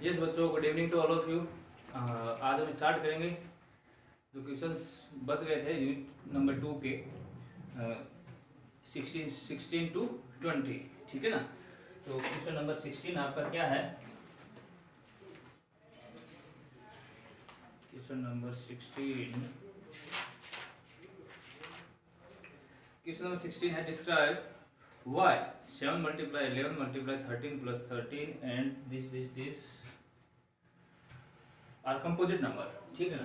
Yes बच्चों, good evening to all of you. आज हम स्टार्ट करेंगे जो क्वेश्चंस बच गए थे यूनिट नंबर 2 के 16 टू 20, ठीक है ना। तो क्वेश्चन नंबर 16 आपका क्या है? क्वेश्चन नंबर 16 है describe why 7 multiply 11 multiply 13 plus 13 and this are composite number, ठीक है ना।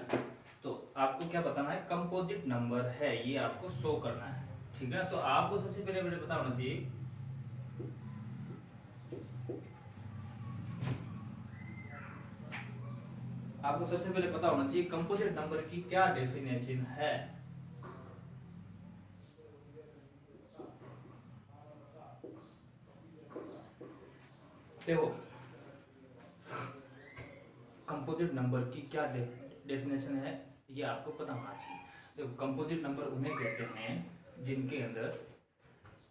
तो आपको क्या बताना है? कंपोजिट नंबर है, ये आपको शो करना है, ठीक है ना। तो आपको सबसे पहले मुझे पता होना चाहिए कंपोजिट नंबर की क्या डेफिनेशन है। देखो कंपोजिट नंबर की क्या डेफिनेशन है, ये आपको पता होना चाहिए। देखो कंपोजिट नंबर उन्हें कहते हैं जिनके अंदर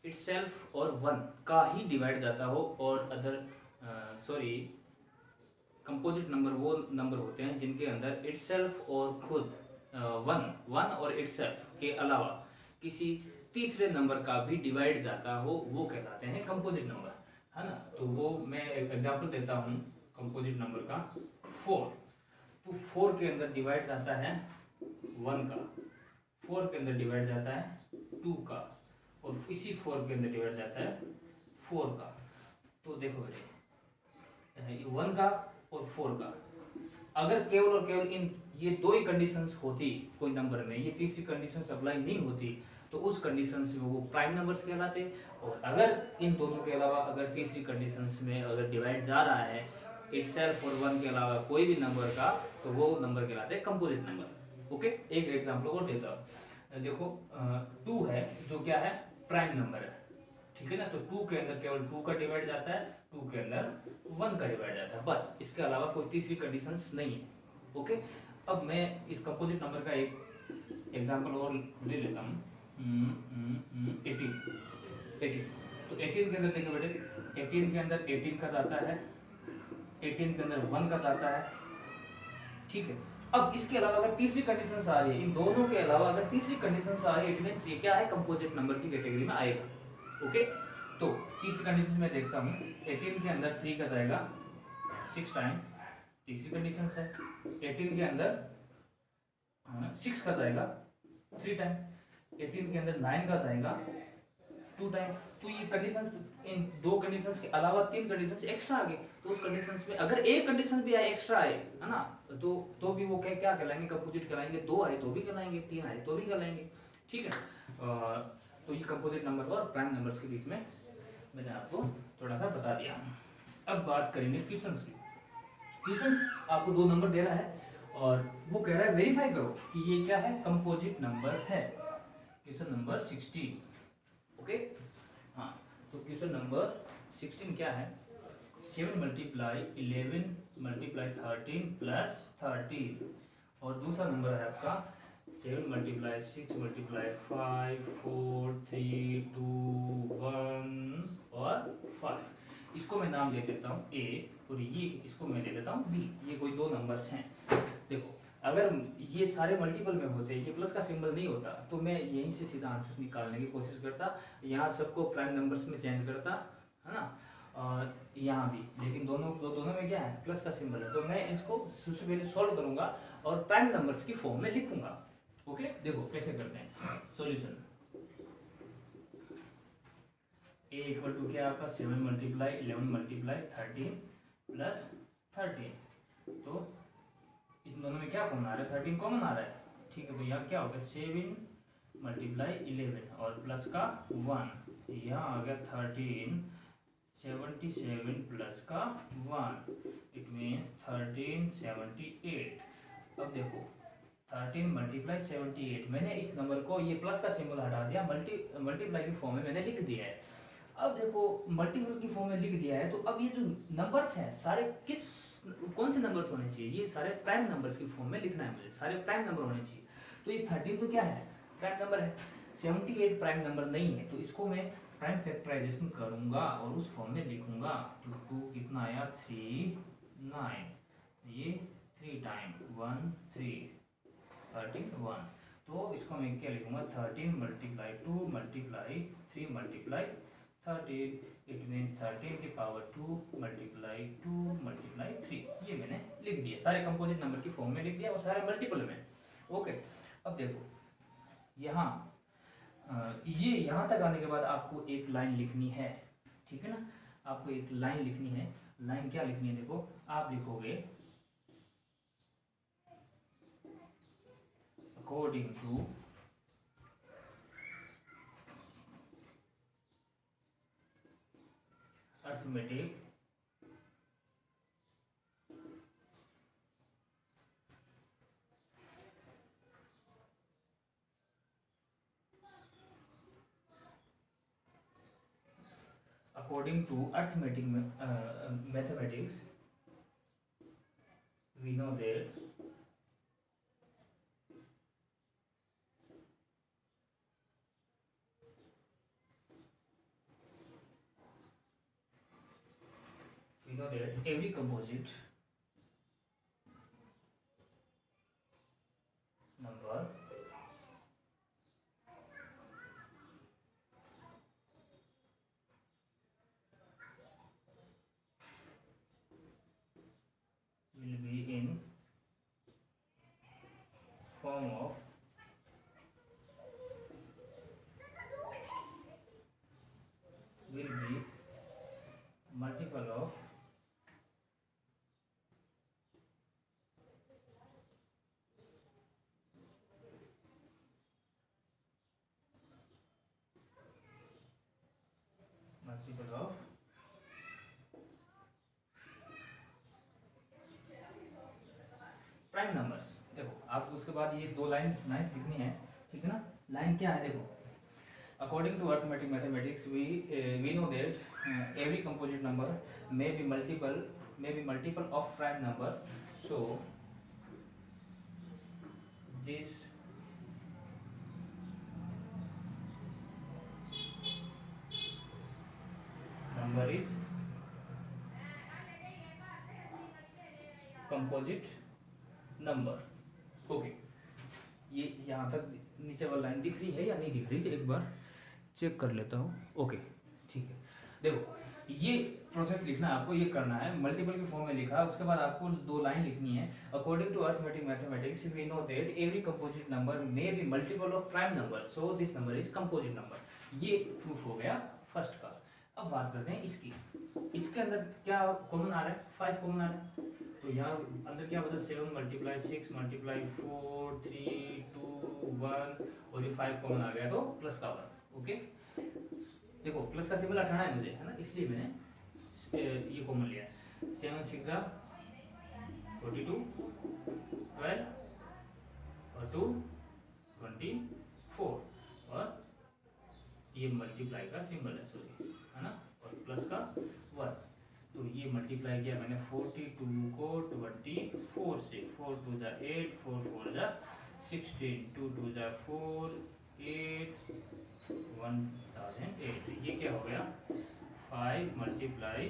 इटसेल्फ और वन का ही डिवाइड जाता हो और कंपोजिट नंबर वो नंबर होते हैं जिनके अंदर इटसेल्फ और खुद वन और इटसेल्फ के अलावा किसी तीसरे नंबर का भी डिवाइड जाता हो, वो कहलाते हैं कंपोजिट नंबर, है ना। तो वो मैं एक एग्जांपल देता हूँ कंपोजिट नंबर का। 4, तो 4 के अंदर डिवाइड जाता है 1 का, 4 के अंदर डिवाइड जाता है 2 का, और इसी 4 के अंदर डिवाइड जाता है 4 का। तो देखो बेटे 1 का और 4 का, अगर केवल और केवल इन ये दो ही कंडीशंस होती कोई नंबर में, ये तीसरी कंडीशंस अप्लाई नहीं होती, तो उस कंडीशंस में वो प्राइम नंबर्स कहलाते। और अगर इन दोनों के अलावा अगर तीसरी कंडीशंस में अगर डिवाइड जा रहा है इटसेल्फ और 1 के अलावा कोई भी नंबर का, तो वो नंबर कहलाते हैं कंपोजिट नंबर। ओके, एक एग्जांपल और देता हूँ। देखो 2 है जो क्या है? प्राइम नंबर है, ठीक है ना। तो 2 के अंदर केवल 2 का डिवाइड जाता है, 2 के अंदर 1 का डिवाइड जाता है, बस। इसके अलावा कोई तीसरी कंडीशंस नहीं है। ओके, अब मैं इस कंपोजिट नंबर का एक एग्जांपल और ले लेता हूँ। 18। तो 18 के अंदर देखो बेटे, 18 के अंदर 18 का जाता है, 18 के अंदर 1 का जाता है, ठीक है। अब इसके अलावा अगर तीसरी कंडीशन आ रही है, इन दोनों के अलावा अगर तीसरी कंडीशन आ रही है, इट मींस ये क्या है? कंपोजिट नंबर की कैटेगरी में आएगा। ओके, तो तीसरी कंडीशन में देखता हूँ, 18 के अंदर 3 का जाएगा 6 टाइम, तीसरी कंडीशन है। 18 के अंदर 6 का जाएगा 3 टाइम, 18 के अंदर 9 का जाएगा 2 टाइम। तो ये कंडीशंस, इन दो कंडीशंस के अलावा 3 कंडीशंस एक्स्ट्रा आ गई। तो उस कंडीशंस में अगर एक कंडीशन भी आए, एक्स्ट्रा आए, है ना, तो भी वो क्या कहलाएंगे? कंपोजिट कहलाएंगे। 2 आए तो भी कहलाएंगे, 3 आए तो भी कहलाएंगे, ठीक है ना। तो ये कंपोजिट नंबर और प्राइम नंबर्स के बीच में मैंने आपको थोड़ा सा बता दिया। अब बात करेंगे क्वेश्चंस की। क्वेश्चंस आपको 2 नंबर दे रहा है और वो कह रहा है वेरीफाई करो कि ये क्या है? कंपोजिट नंबर है। Question number 16। ओके, हाँ, तो क्वेश्चन नंबर 16 क्या है? 7 multiply 11 multiply 13 plus 13, और दूसरा नंबर है आपका 7 multiply 6 multiply 5 4 3 2 1 और 5। इसको मैं नाम दे देता हूँ A, और ये इसको मैं दे देता हूँ B। ये कोई 2 नंबर्स हैं। देखो अगर ये सारे मल्टीपल में होते, ये प्लस का सिंबल नहीं होता, तो मैं यहीं से सीधा आंसर निकालने की कोशिश करता, यहाँ सबको प्राइम नंबर्स में चेंज करता, है ना, और यहाँ भी। लेकिन दोनों में क्या है? प्लस का सिंबल है। तो मैं इसको सबसे पहले सॉल्व करूंगा और प्राइम नंबर्स की फॉर्म में लिखूंगा। ओके, देखो कैसे करते हैं सॉल्यूशन। A इक्वल टू क्या आपका? 7 multiply 11 multiply 13 प्लस 13। तो इन दोनों में क्या कॉमन आ रहा है? 13 कॉमन आ रहा है, ठीक है। तो यहाँ क्या होगा? 7 multiply 11 और प्लस का 1, यहाँ आ गया 13, 77 प्लस का 1, इट मीन्स 1378। अब देखो 13 multiply 78, मैंने इस नंबर को, ये प्लस का सिंबल हटा दिया, मल्टीप्लाई की फॉर्म में मैंने लिख दिया है। अब देखो मल्टीपल की फॉर्म में लिख दिया है, तो अब ये जो नंबर्स हैं सारे कौन से नंबर्स होने चाहिए? ये सारे प्राइम नंबर्स की फॉर्म में लिखना है मुझे, सारे प्राइम नंबर होने चाहिए। तो ये 13 तो क्या है? प्राइम नंबर है। 78 प्राइम नंबर नहीं है, तो इसको मैं प्राइम फैक्टराइजेशन करूंगा और उस फॉर्म में लिखूंगा। 2 कितना आया? 3 9, ये 3 टाइम 1 3 13 1, तो इसको मैं क्या लिखूंगा 13 multiply 2 multiply 3 multiply 13, it mean 13 की पावर 2 मल्टीप्लाई 2 मल्टीप्लाई 3। ये मैंने लिख दिया, सारे कंपोजिट नंबर की फॉर्म में लिख दिया और सारे मल्टीपल में। ओके, अब देखो यहाँ ये यहाँ तक आने के बाद आपको एक लाइन लिखनी है, ठीक है ना, आपको एक लाइन लिखनी है। लाइन क्या लिखनी है, देखो आप लिखोगे according to arithmetic according to arithmetic mathematics, we know that every composite number will be in form of will be multiple of prime numbers. देखो आपको उसके बाद ये दो लाइन्स लिखनी है, ठीक है ना। लाइन क्या है, देखो according to arithmetic mathematics we know that every composite number may be multiple of prime numbers, so this number is composite number. Okay, ये यहाँ तक नीचे वाली लाइन दिख रही है या नहीं दिख रही है, एक बार चेक कर लेता हूँ। ओके ठीक है, देखो ये प्रोसेस लिखना है आपको, ये करना है, मल्टीपल के फॉर्म में लिखा, उसके बाद आपको दो लाइन लिखनी है। According to arithmetic mathematics we know that every composite number may be multiple of prime number, so this number is composite number. ये प्रूफ हो गया फर्स्ट का। अब बात करते हैं इसकी, इसके अंदर क्या कॉमन आ रहा है, 5 कॉमन आ रहा है, तो यहाँ अंदर क्या बता 7 मल्टीप्लाई 6 मल्टीप्लाई 4 3 2 1 और ये 5 कॉमन आ गया, तो प्लस का 1। ओके, देखो प्लस का सिंबल हटाना है मुझे, है ना, इसलिए मैंने ये कॉमन लिया है। 7 6 42 12 और 2 24 और ये मल्टीप्लाई का सिंबल है, सॉरी, है ना, और प्लस का 1। तो ये मल्टीप्लाई किया मैंने 42 को 24 से, 4 2 जा 8 4 4 जा 16 2 2 जा 4 8 1008। ये क्या हो गया 5 मल्टीप्लाई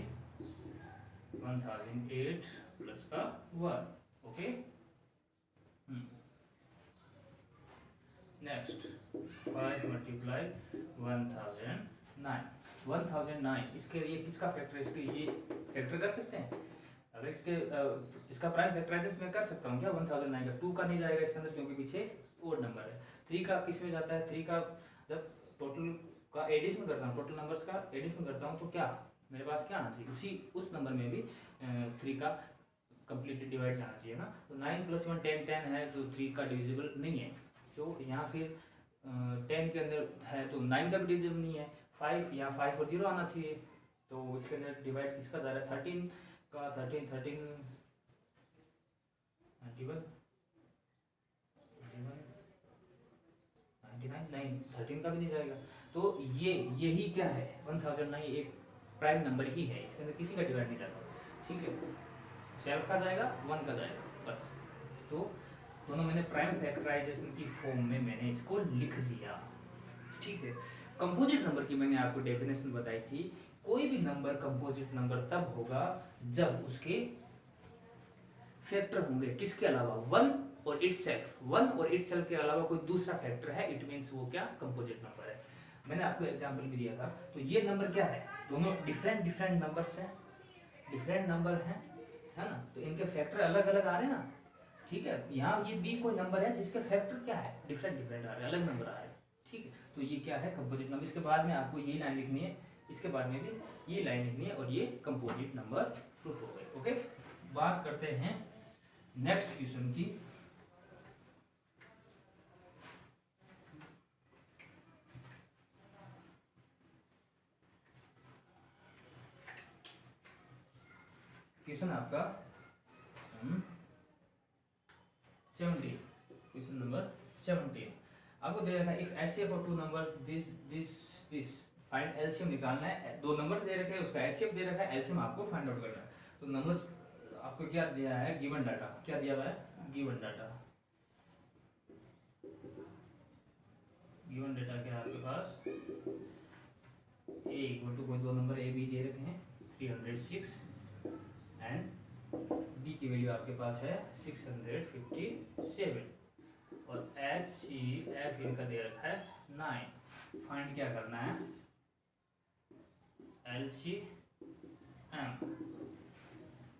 1008 प्लस का 1। Okay, next 5 multiply 1009। इसके लिए किसका फैक्टर, इसके ये फैक्टर कर सकते हैं, अगर इसका प्राइम फैक्टराइजेशन मैं कर सकता हूँ क्या 1009 का। 2 का नहीं जाएगा इसके अंदर क्योंकि पीछे ओड नंबर है। 3 का किस में जाता है, 3 का जब टोटल का एडिशन करता हूँ, टोटल नंबर्स का एडिशन करता हूँ, तो क्या मेरे पास क्या आना चाहिए, उस नंबर में भी 3 का कंप्लीटली डिवाइड जाना चाहिए ना। तो 9 + 1 10 है, तो 3 का डिविजिबल नहीं है, तो यहाँ फिर 10 के अंदर है तो 9 का भी डिविजिबल नहीं है। 5 यहाँ 5 और 0 आना चाहिए, तो इसके अंदर डिवाइड किसका जा रहा है 13 का, 13 91 13 का भी नहीं जाएगा। तो यही क्या है 1009 एक प्राइम नंबर ही है, इसके अंदर किसी का डिवाइड नहीं जाता, ठीक है, सेल्फ का जाएगा 1 का जाएगा बस। तो दोनों मैंने प्राइम फैक्टराइजेशन की फॉर्म में मैंने इसको लिख दिया, ठीक है। कंपोजिट नंबर की मैंने आपको डेफिनेशन बताई थी, कोई भी नंबर कंपोजिट नंबर तब होगा जब उसके फैक्टर होंगे किसके अलावा, वन और इटसेल्फ, वन और इटसेल्फ के अलावा कोई दूसरा फैक्टर है, इट मींस वो क्या, कंपोजिट नंबर है। मैंने आपको एग्जांपल भी दिया था। तो ये नंबर क्या है, दोनों डिफरेंट डिफरेंट नंबर्स हैं, डिफरेंट नंबर हैं, है ना, तो इनके फैक्टर अलग अलग आ रहे हैं ना, ठीक है। यहाँ ये बी कोई नंबर है जिसके फैक्टर क्या है, डिफरेंट डिफरेंट आ रहे हैं, अलग नंबर आ रहे हैं, ठीक है। तो ये क्या है, कंपोजिट नंबर। इसके बाद में आपको ये लाइन लिखनी है, इसके बाद में भी ये लाइन लिखनी है, और ये कंपोजिट नंबर प्रूफ हो गए। ओके, बात करते हैं नेक्स्ट क्वेश्चन की। क्वेश्चन आपका 17, क्वेश्चन नंबर 17 आपको दे रखा है if HCF of two numbers this find LCM निकालना है। दो नंबर दे रखे हैं, उसका एचसीएफ दे रखा है, एलसीएम आपको फाइंड आउट करना है। तो नंबर्स आपको क्या दिया है, गिवन डाटा, क्या दिया हुआ है, गिवन डाटा, गिवन डाटा क्या है आपके पास, ए इक्वल टू कोई दो नंबर ए बी दे रखे हैं 306 एंड बी की वैल्यू आपके पास है 657 और एच सी एफ इनका दे रखा है 9। फाइंड क्या करना है, एल सी एम,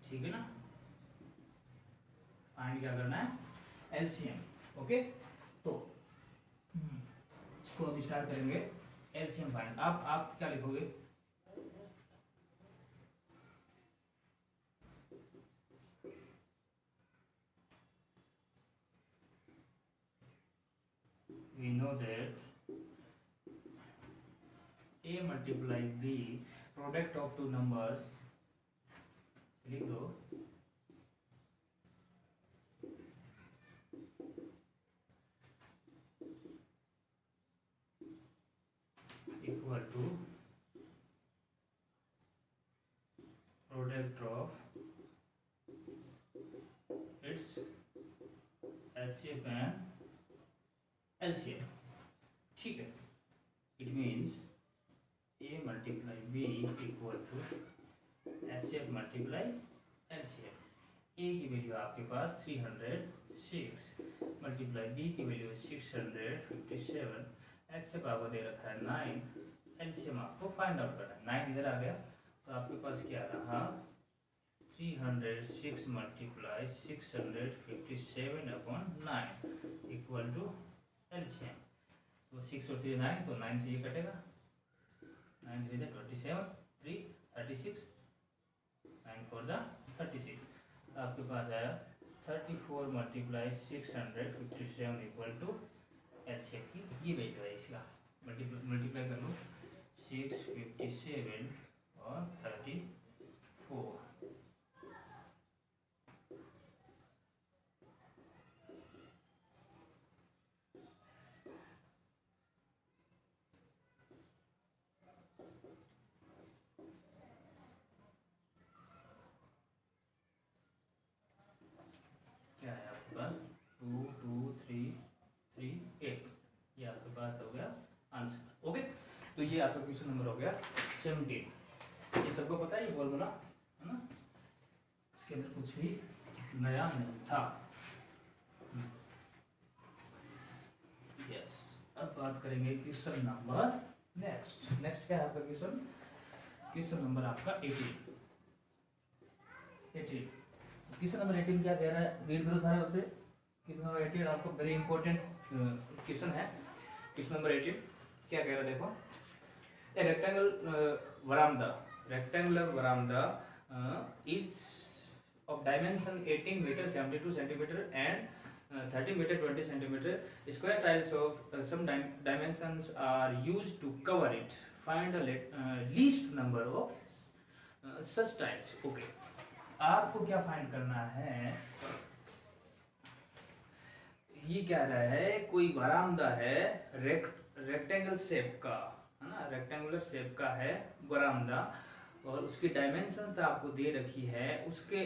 ठीक है ना, फाइंड क्या करना है, एल सी एम। ओके, तो इसको अब स्टार्ट करेंगे, एल सी एम फाइंड। आप क्या लिखोगे, we know that a multiply b product of two numbers, लिख दो, equal to product of its LCM and LCM, ठीक है। It means a multiply b equal to LCM multiply LCM। a की value आपके पास 306 मल्टीप्लाई b की value 657, x से power दे रखा है 9, LCM आपको फाइंड आउट करना है। 9 इधर आ गया तो आपके पास क्या रहा, 306 multiply 657 upon 9 equal to LCM. तो 6 और 3 9, तो 9 से ये कटेगा, 9 3 27, 3 36, 9 4 36, तो आपके पास आया 34 मल्टीप्लाई 657 इक्वल टू एलसीएम की ये वैल्यू है इसका। मल्टीप्लाई कर लो 657 और 34, क्या है आपके पास 2 2 3 3 8, ये आपके पास हो गया आंसर। ओके, तो ये आपका क्वेश्चन नंबर हो गया 17। ये सबको पता है ये फॉर्मूला, है ना, इसके अंदर कुछ भी नया नहीं था। यस, अब बात करेंगे क्वेश्चन नंबर नेक्स्ट क्या है आपका क्वेश्चन, क्वेश्चन नंबर आपका 18। क्वेश्चन नंबर 18 क्या कह रहा है, रीड करो सारा उससे। क्वेश्चन नंबर 18 आपको वेरी इंपॉर्टेंट क्वेश्चन है। क्वेश्चन नंबर 18 क्या कह रहा है, देखो, ए rectangular veranda is of dimension 18 meter 72 centimeter and 30 meter 20 centimeter. Square tiles of some dimensions are used to cover it. Find the least number of such tiles. Okay, आपको क्या find करना है, ये कह रहा है कोई बरामदा है रेक्टेंगल शेप का, है ना, रेक्टेंगुलर शेप का है बरामदा, और उसकी डायमेंशंस आपको दे रखी है, उसके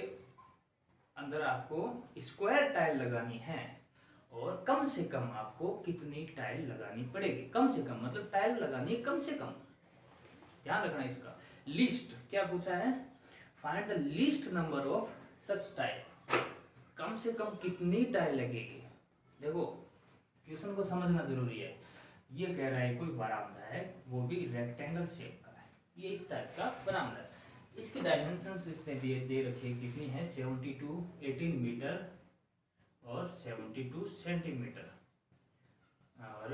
अंदर आपको स्क्वायर टाइल लगानी है, और कम से कम आपको कितनी टाइल लगानी पड़ेगी, कम से कम मतलब टाइल लगानी है कम से कम, ध्यान रखना इसका। लीस्ट क्या पूछा है, find the least number of such tile, कम से कम कितनी टाइल लगेगी। देखो क्वेश्चन को समझना जरूरी है। ये कह रहा है कोई बरामदा है, वो भी रेक्टेंगल शेप का है, ये इस टाइप का बरामदा है। इसकी डायमेंशंस इसने दे रखी है, कितनी है 72 18 मीटर और 72 सेंटीमीटर और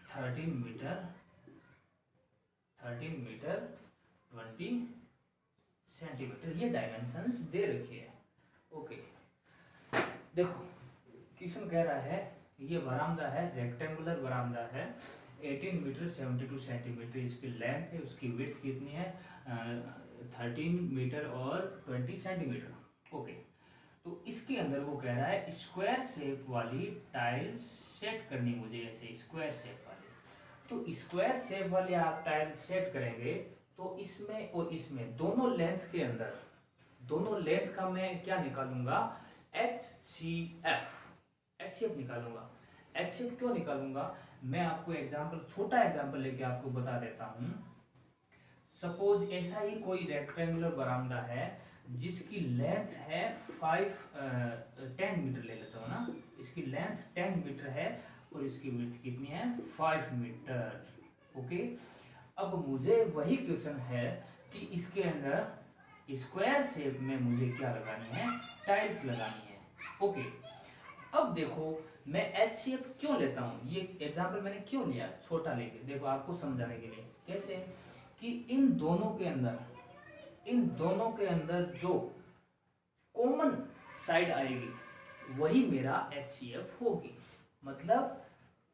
13 मीटर 20 सेंटीमीटर, ये डायमेंशंस दे रखी है। ओके देखो क्वेश्चन कह रहा है ये बरामदा है, रेक्टेंगुलर बरामदा है, 18 मीटर 72 सेंटीमीटर इसकी लेंथ है, उसकी विड्थ कितनी है 13 मीटर और 20 सेंटीमीटर। ओके तो इसके अंदर वो कह रहा है स्क्वायर शेप वाली टाइल सेट करनी मुझे, ऐसे स्क्वायर शेप वाली। तो स्क्वायर शेप वाली आप टाइल सेट करेंगे तो इसमें और इसमें दोनों लेंथ के अंदर, दोनों लेंथ का मैं क्या निकालूंगा HCF निकालूंगा। HCF क्यों निकालूंगा, मैं आपको एग्जांपल, छोटा एग्जांपल लेके आपको बता देता हूं। सपोज ऐसा ही कोई रेक्टेंगुलर बरामदा है जिसकी लेंथ है 10 मीटर ले लेता हूँ ना, इसकी लेंथ 10 मीटर है और इसकी विड्थ कितनी है 5 मीटर। ओके अब मुझे वही क्वेश्चन है कि इसके अंदर स्क्वायर शेप में मुझे क्या लगानी है, टाइल्स लगानी है। ओके अब देखो मैं HCF क्यों लेता हूँ, ये एग्जांपल मैंने क्यों लिया छोटा लेके, देखो आपको समझाने के लिए। कैसे कि इन दोनों के अंदर जो कॉमन साइड आएगी वही मेरा HCF होगी। मतलब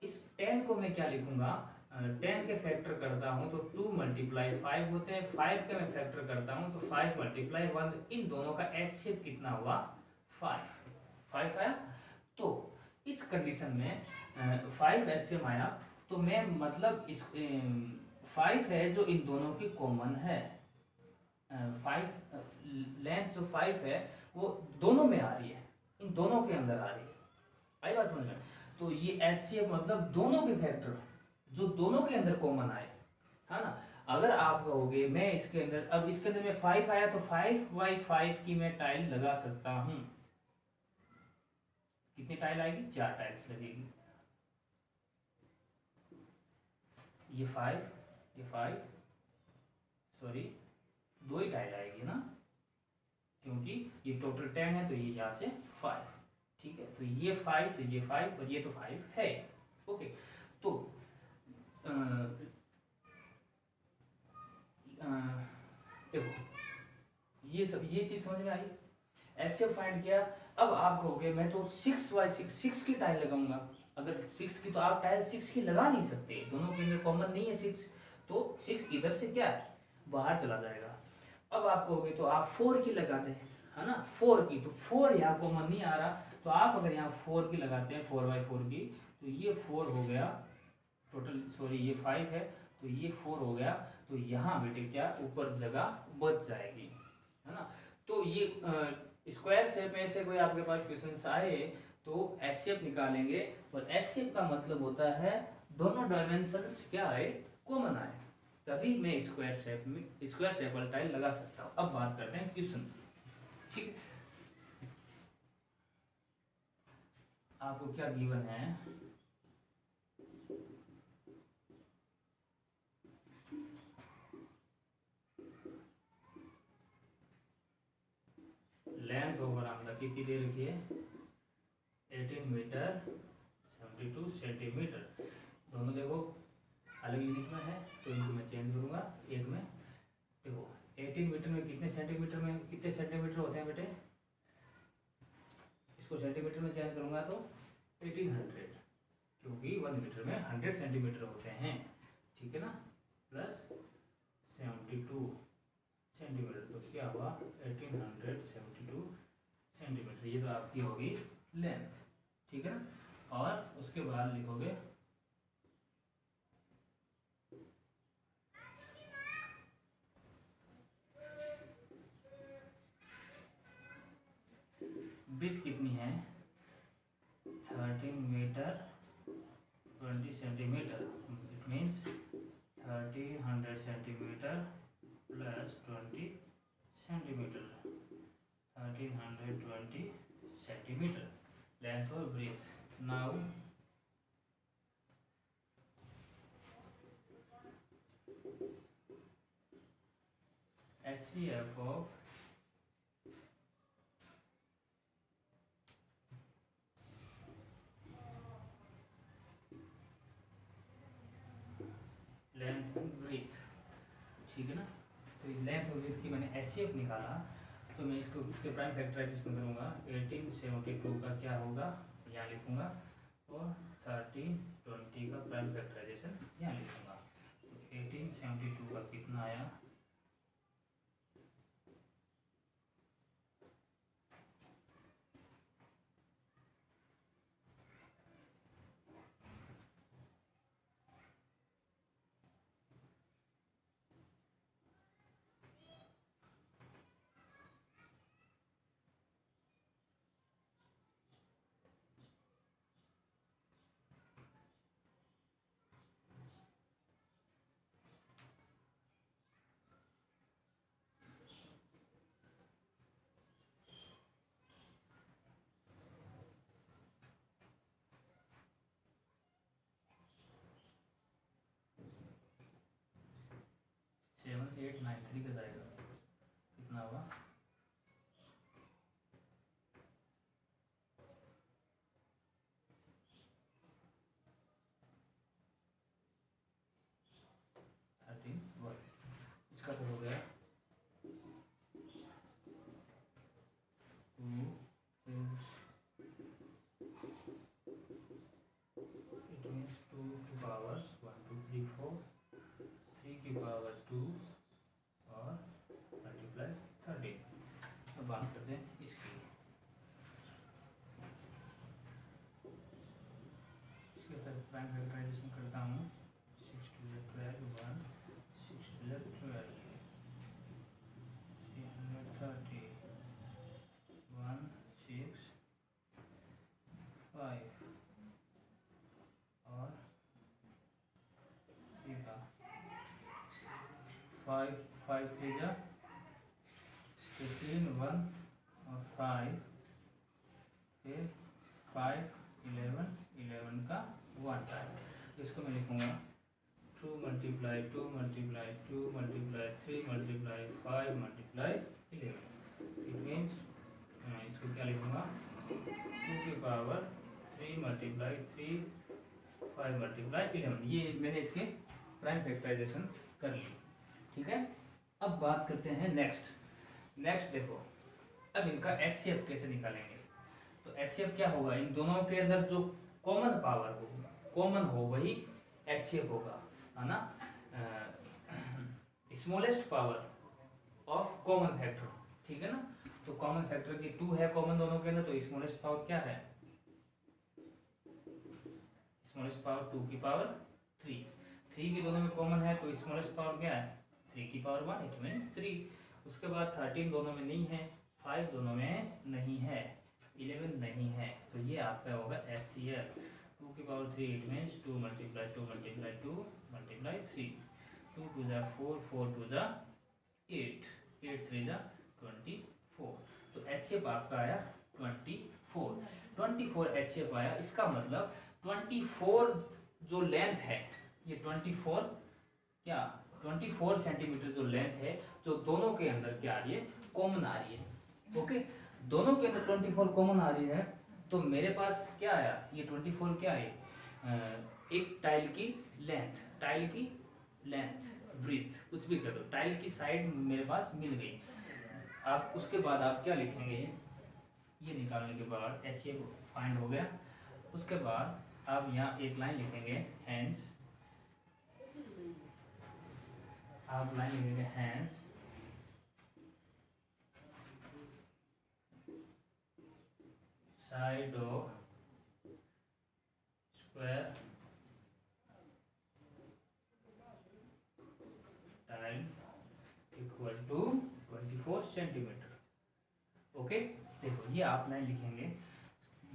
इस 10 को मैं क्या लिखूंगा, 10 के फैक्टर करता हूं तो 2 × 5 होते हैं, 5 के मैं फैक्टर करता हूं तो 5 × 1, इन दोनों का HCF कितना हुआ 5 आया। तो इस कंडीशन में 5 HCF आया तो मैं मतलब इस 5 है जो इन दोनों की कॉमन है, 5 लेंथ जो 5 है वो दोनों में आ रही है, इन दोनों के अंदर आ रही है। आई बात समझ में। तो ये HCF मतलब दोनों के फैक्टर जो दोनों के अंदर कॉमन आए, है ना। अगर आप कहोगे मैं इसके अंदर, अब इसके अंदर में 5 आया तो 5/5 की मैं टाइल लगा सकता हूं। कितनी टाइल आएगी, 4 टाइल्स लगेगी। ये 5 सॉरी 2 ही टाइल आएगी ना, क्योंकि ये टोटल 10 है तो ये यहाँ से 5, ठीक है। तो ये 5 तो ये 5 और ये तो 5 है। ओके तो देखो ये चीज समझ में आई, ऐसे फाइंड किया। अब आप कहोगे मैं तो 6 की टाइल लगाऊंगा, अगर 6 की तो आप टाइल 6 की लगा नहीं सकते, दोनों के अंदर कॉमन नहीं है 6, तो 6 इधर से क्या है बाहर चला जाएगा। अब आप कहोगे तो आप 4 की लगा दें, है ना, 4 की, तो 4 यहाँ कॉमन नहीं आ रहा, तो आप अगर यहाँ 4 की लगाते हैं 4/4 की, तो ये 4 हो गया टोटल, सॉरी ये 5 है तो ये 4 हो गया। तो यहाँ बेटे क्या ऊपर जगह बच जाएगी, है ना। तो ये स्क्वायर शेप में से कोई आपके पास क्वेश्चन आए तो HCF निकालेंगे, और HCF का मतलब होता है दोनों डायमेंशंस क्या आए, कॉमन आए, तभी मैं स्क्वायर शेप वाला टाइल लगा सकता हूं। अब बात करते हैं क्वेश्चन, ठीक। आपको क्या गिवन है, लेंथ ओवर आमदा कितनी दे रखी है 18 मीटर 72 सेंटीमीटर। दोनों देखो अलग यूनिट में है तो इनको मैं चेंज करूंगा एक में। देखो 18 मीटर में कितने सेंटीमीटर होते हैं बेटे, इसको सेंटीमीटर में चेंज करूंगा तो 1800, क्योंकि 1 मीटर में 100 सेंटीमीटर होते हैं, ठीक है ना, प्लस 72 सेंटीमीटर, तो क्या हुआ 1872 सेंटीमीटर। ये तो आपकी होगी लेंथ, ठीक है ना। और उसके बाद लिखोगे विड्थ कितनी है 13 metre 20 centimetre, it means 1300 centimetre plus 20 centimetre, 1320 centimetre length और breadth. Now HCF of length and breadth, ठीक है ना। तो लेंथ और ब्रेथ की मैंने HCF निकाला, तो मैं इसको इसके प्राइम फैक्टराइजेशन करूँगा। 1872 का क्या होगा यहाँ लिखूँगा, और 1320 का प्राइम फैक्टराइजेशन यहाँ लिखूँगा। तो 1872 का कितना आया, 7893 का जाएगा, कितना हुआ, 13 इसका तो हो गया 2 इट मीन्स 2 की पावर 1 2 3 4, 3 की पावर 2 और मल्टीप्लाई 13। अब बात करते हैं इसकी, इसके प्राइम फैक्टराइजेशन करता हूँ। 6 2 12 1 6 2 12 330 1 6 5 और 5 5 3 जा 15 1 और 5, फिर 5 11 11 का 1 टाइम। इसको मैं लिखूँगा 2 multiply 2 multiply 2 multiply 3 multiply 5 multiply 11। It means इसको क्या लिखूँगा, 2 की पावर 3 मल्टीप्लाई 3 5 मल्टीप्लाई 11। ये मैंने इसके प्राइम फैक्टराइजेशन कर ली, ठीक है। अब बात करते हैं नेक्स्ट देखो, अब इनका HCF कैसे निकालेंगे। तो HCF क्या होगा, इन दोनों के अंदर जो कॉमन पावर होगा, कॉमन हो वही HCF होगा, है ना। Smallest power of common factor, ठीक है ना। तो कॉमन फैक्टर की 2 है कॉमन दोनों के अंदर, तो स्मॉलेस्ट पावर क्या है, स्मॉलेस्ट पावर 2 की पावर 3। 3 भी दोनों में कॉमन है, तो स्मॉलेस्ट पावर क्या है, 3 की पावर 1, इट मीन्स 3। उसके बाद 13 दोनों में नहीं है, 5 दोनों में नहीं है, 11 नहीं है, तो ये आपका होगा HCF। 2 की power 3 it means 2 multiply 2 multiply 2 multiply 3, 2 2 जा 4 4 2 जा 8 8 3 जा 24। तो HCF आपका आया 24 HCF आया। इसका मतलब 24 जो लेंथ है, ये 24 क्या 24 सेंटीमीटर जो लेंथ है, जो दोनों के अंदर क्या आ रही है, कॉमन आ रही है। ओके, दोनों के अंदर 24 कॉमन आ रही है, तो मेरे पास क्या आया, ये 24 क्या है, एक टाइल की लेंथ ब्रीथ कुछ भी कर दो, टाइल की साइड मेरे पास मिल गई। आप उसके बाद आप क्या लिखेंगे, ये निकालने के बाद HCF फाइंड हो गया। उसके बाद आप यहाँ एक लाइन लिखेंगे हैंड्स, आप लाइन लिखेंगे hence side of square tile equal to 24 centimetre. Okay, देखो ये आप लाइन लिखेंगे,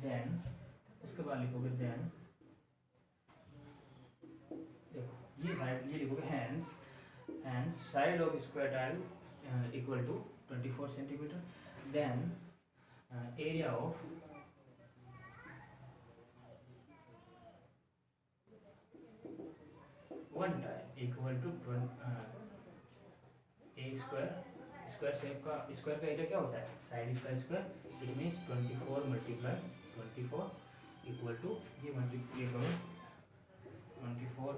देन उसके बाद लिखोगे देन देखो ये साइड, ये लिखोगे hence side of square tile equal to 24 centimetre. Then area of one tile equal to a square, square shape का स्क्वायर का एरिया क्या होता है, साइड इसका square, it means 24 multiply 24 equal to, ये मल्टीप्लाई करो 24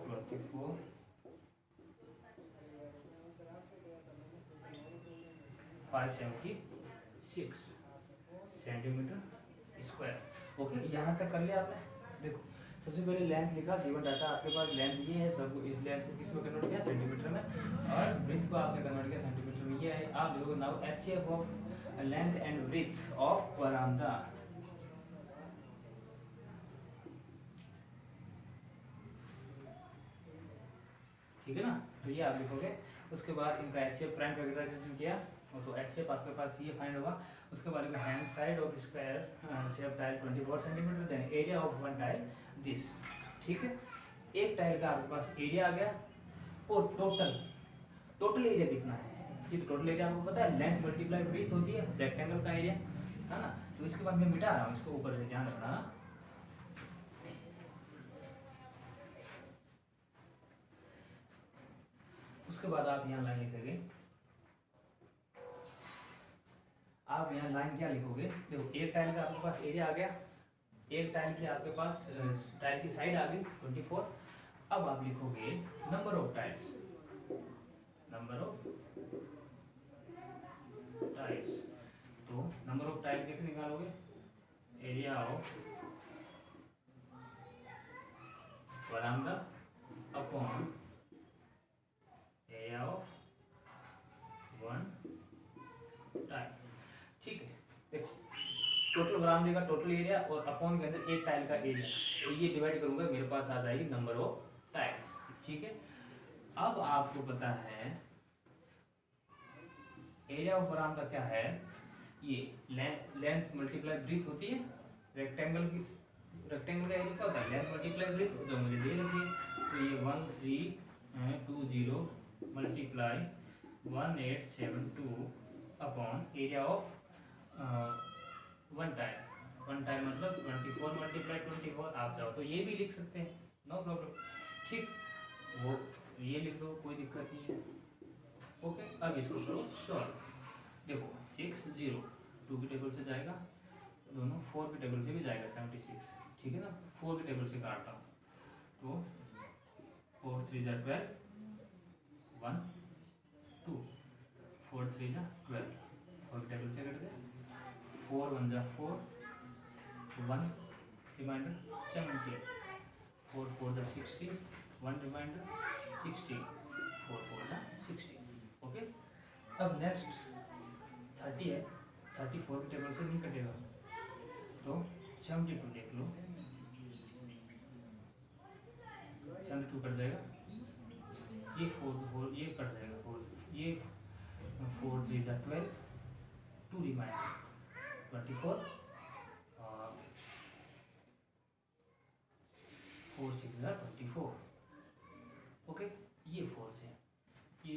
576 सेंटीमीटर स्क्वायर। ओके, यहाँ तक कर लिया आपने। देखो सबसे पहले लेंथ लिखा, गिवन डाटा आपके पास लेंथ ये है, सब इस लेंथ को किस में कन्वर्ट किया, सेंटीमीटर में, और ब्रीथ को आपने कन्वर्ट किया सेंटीमीटर में। ये है आप देखो now HCF of length and breadth of बरामदा। ठीक है ना, तो ये आप लिखोगे। उसके बाद इनका एचसीएफ प्राइम फैक्टराइजेशन किया, तो एचसीएफ आपके पास ये फाइंड होगा। उसके बाद hand side of square shape tile 24 centimetre, then area of one tile this. ठीक है, एक टाइल का आपके पास एरिया आ गया, और टोटल एरिया कितना है, ये टोटल एरिया आपको पता है, लेंथ मल्टीप्लाई ब्रीथ होती है रेक्टेंगल का एरिया, है ना। तो इसके बाद मैं मिटा रहा हूँ, इसको ऊपर से ध्यान रखना। उसके बाद आप यहाँ लाइन लिखेंगे, आप यहाँ लाइन क्या लिखोगे, देखो एक टाइल का आपके पास एरिया आ गया, एक टाइल की आपके पास टाइल की साइड आ गई 24। अब आप लिखोगे number of tiles, number of tiles. तो नंबर ऑफ टाइल कैसे निकालोगे, एरिया ऑफ बरामदा upon area of one tile. ठीक है, देखो टोटल बरामदे का टोटल एरिया और अपॉन के अंदर एक टाइल का एरिया, तो ये डिवाइड करूंगा, मेरे पास आ जाएगी नंबर ऑफ टाइल्स। ठीक है, अब आपको पता है एरिया ऑफ बरामदा क्या है, ये लेंथ मल्टीप्लाई ब्रीथ होती है, रेक्टेंगल का एरिया क्या होता है, लेंथ मल्टीप्लाई ब्रीथ, जो मुझे दे रखी है। तो ये 1320 multiply 1872 upon area of one tile मतलब 24 मल्टीप्लाई 24। आप चाहो तो ये भी लिख सकते हैं, नो प्रॉब्लम। ठीक, वो ये लिख दो, कोई दिक्कत नहीं है। ओके, अब इसको करो सॉल्व। देखो 6 0 2 की टेबल से जाएगा, दोनों 4 की टेबल से भी जाएगा 76। ठीक है ना, 4 की टेबल से काटता हूँ, तो 4 3 जा 12 1 2 4 3 जा 12, 4 की टेबल से कट गया, 4 1 जा 4 1 रिमाइंडर 78, 4 4 जा 60 1 रिमाइंडर 60, 4 4 जा 60। ओके, अब नेक्स्ट 30 है, 34 की टेबल से नहीं कटेगा, तो 72 देख लो, 72 कट जाएगा, ये 4 ये कट जाएगा, 4 ये 4 3 जा 12 2 रिमाइंडर 24 और 4 6 जा 24। ओके, ये 4 से ये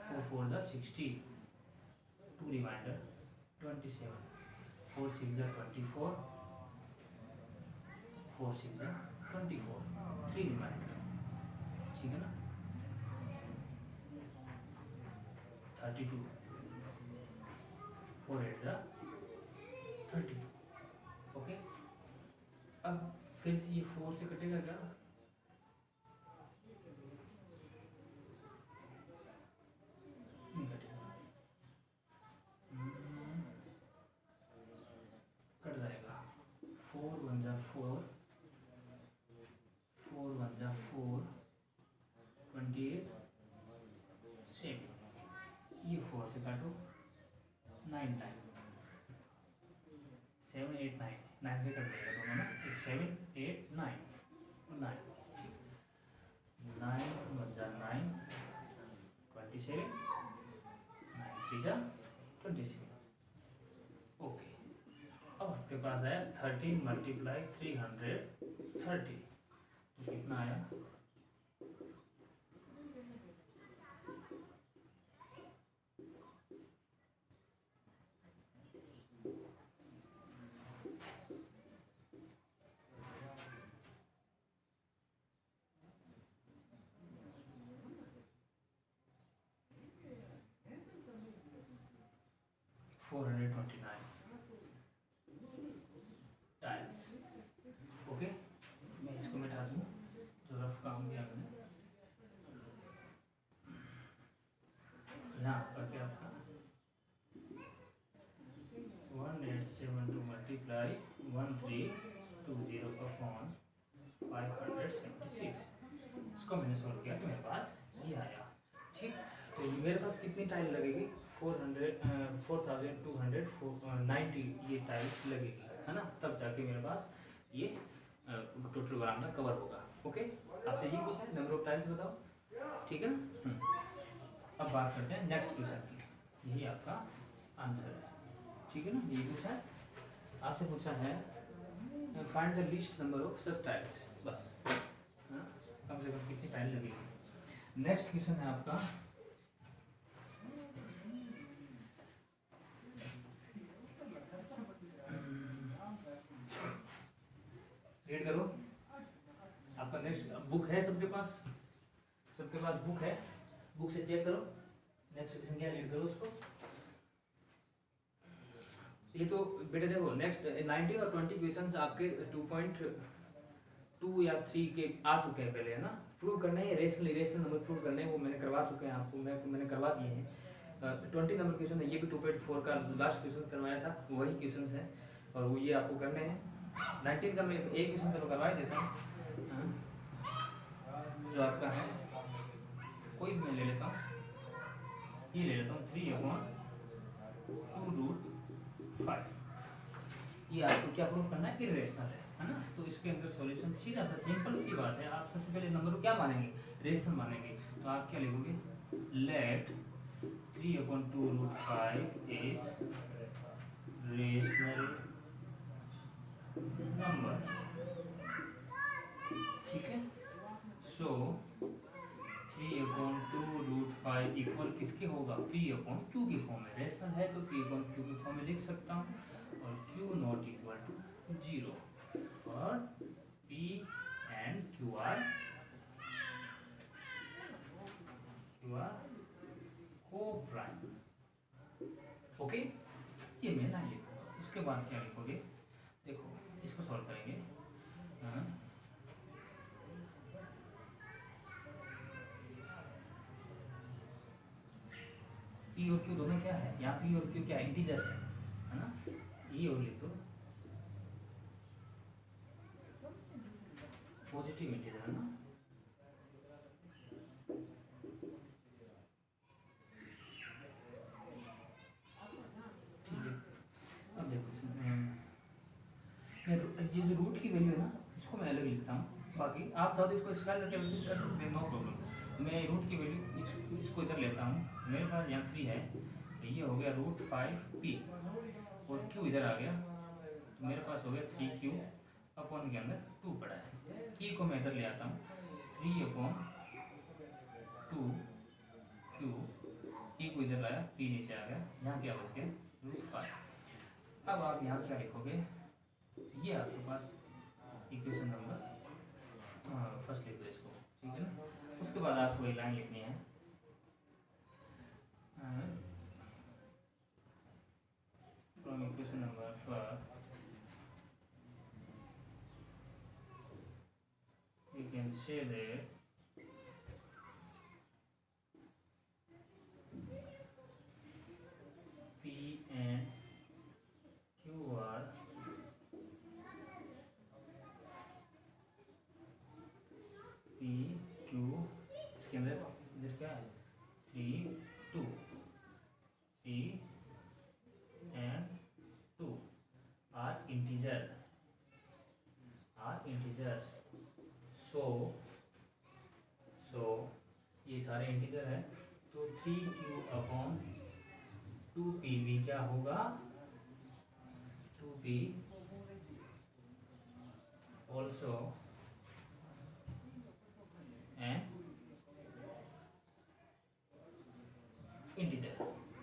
4 4 जा 60 2 रिमाइंडर 27, 4 6 जा 24 4 6 जा 24 3 रिमाइंडर। ठीक है ना, 32 4 8 जा 32। ओके, अब फिर से ये 4 से कटेगा क्या, नहीं कटेगा, कट जाएगा। 4 1 जा 4 4 1 जा 4 28 7, ये 4 से काटो 9 टाइम 7 8 9 9 से कट जाएगा दोनों ना, 7 8 9 9। ठीक, 9 1 जा 9 27 9 3 जा 27। ओके, अब आपके पास आया 13 मल्टीप्लाई 330, तो कितना आया, 72 मल्टीप्लाई 1320 अपॉन 576। इसको मैंने सोल्व किया तो मेरे पास ये आया। ठीक, तो मेरे पास कितनी टाइल लगेगी? 4290 ये टाइल्स लगेगी, है ना, तब जाके मेरे पास ये टोटल बरामदा कवर होगा। ओके, आपसे ये पूछा है नंबर ऑफ टाइल्स बताओ, ठीक है ना। अब बात करते हैं नेक्स्ट क्वेश्चन की, यही आपका आंसर है, ठीक है ना। ये पूछा है आपसे, पूछा है find the least number of such tiles, बस, हाँ, कम से कम कितनी टाइल लगेगी। नेक्स्ट क्वेश्चन है आपका रीड करो, आपका नेक्स्ट बुक है सबके पास? सबके पास बुक है? बुक से चेक करो नेक्स्ट क्वेश्चन क्या, रीड करो उसको। ये तो बेटे देखो नेक्स्ट 19 और 20 क्वेश्चंस आपके 2.2 या 3 के आ चुके हैं पहले, है ना। प्रूव करने हैं रेशनल इरेशनल नंबर प्रूव करने हैं, वो मैंने करवा चुके हैं आपको, मैंने करवा दिए हैं। 20 नंबर क्वेश्चन है, ये भी 2.4 का लास्ट क्वेश्चन करवाया था, वही क्वेश्चन है और वो ये आपको करने हैं। 19 का मैं एक क्वेश्चन चलो करवा ही देता हूँ, जो आपका है कोई भी मैं ले लेता हूँ, ये ले लेता हूँ 3/2√5। ये आपको क्या प्रूफ करना है? इरेशनल है ना। तो इसके अंदर सॉल्यूशन सीधा सा सिंपल सी बात है, आप सबसे पहले नंबर को क्या मानेंगे? रेशनल मानेंगे। तो आप क्या लिखोगे? लेट 3/2√5 इज रेशनल नंबर, ठीक है। सो 3/2√5 इक्वल किसके होगा? P/Q की फॉर्म में, रेशनल है तो P/Q की फॉर्म में लिख सकता हूँ, और Q नॉट इक्वल टू 0, और P एंड Q आर को प्राइम। ओके, ये मैं लाइन लिखूंगा। उसके बाद क्या लिखोगे? देखो इसको सॉल्व करेंगे। P और Q दोनों क्या है? यहाँ P और Q क्या इंटीजर्स है ना। ये और लिख दो पॉजिटिव इंटीजर, है ना। ठीक है, अब देखो मैं ये जो रूट की वैल्यू है ना, इसको मैं अलग लिखता हूँ। बाकी आप चाहो तो इसको स्क्वायर करके वैसे कर सकते हैं, नो प्रॉब्लम। मैं रूट की वैल्यू इसको इधर लेता हूँ, मेरे पास यहाँ 3 है, ये हो गया √5P, और Q इधर आ गया, तो मेरे पास हो गया 3Q अपॉन के अंदर 2 पड़ा है। E को मैं इधर ले आता हूँ, 3/2Q, E को इधर लाया, P नीचे आ गया, यहाँ क्या बच गया? √5। अब आप यहाँ क्या लिखोगे? ये आपके पास इक्वेशन नंबर फर्स्ट लिख दो इसको, ठीक है ना। उसके बाद आपको ये लाइन लिखनी है, from equation number first you can say that P and Q are P Q, इसके अंदर इधर क्या है? 3 2 3 and 2 are integers, so ये सारे इंटीजर है, तो 3Q/2P भी क्या होगा? 2P also an इंटीजर,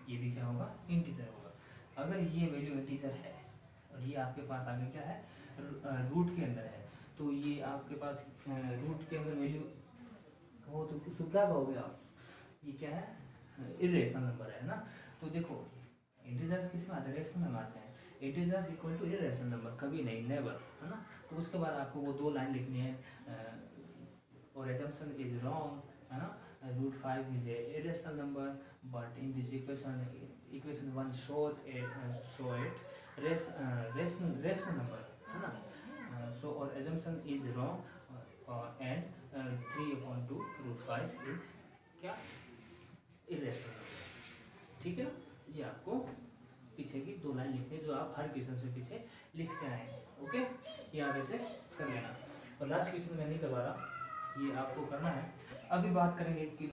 ये भी क्या होगा? इंटीजर होगा। अगर ये वैल्यू इंटीजर है और ये आपके पास आगे क्या है? रूट के अंदर है, तो ये आपके पास रूट के अंदर वैल्यू हो तो क्या कहोगे आप? ये क्या है? इरेशनल नंबर है ना। तो देखो इंटीजर्स किस में आते हैं? रेशनल में आते हैं। Integers equal to irrational number, कभी नहीं, नेवर, है ना। तो उसके बाद आपको वो 2 लाइन लिखनी है, और assumption इज रॉन्ग, है ना। √5 is a irrational number, but in this equation 1 show it rational number है ना। सो और assumption is wrong and 3/2 √5 is क्या, इरेशनल नंबर। ठीक है ना, ये आपको पीछे की 2 लाइन लिखनी है जो आप हर क्वेश्चन से पीछे लिखते आए। ओके, ये आप ऐसे कर लेना। और लास्ट क्वेश्चन मैं नहीं करवा रहा, ये आपको करना है। अभी बात करेंगे कि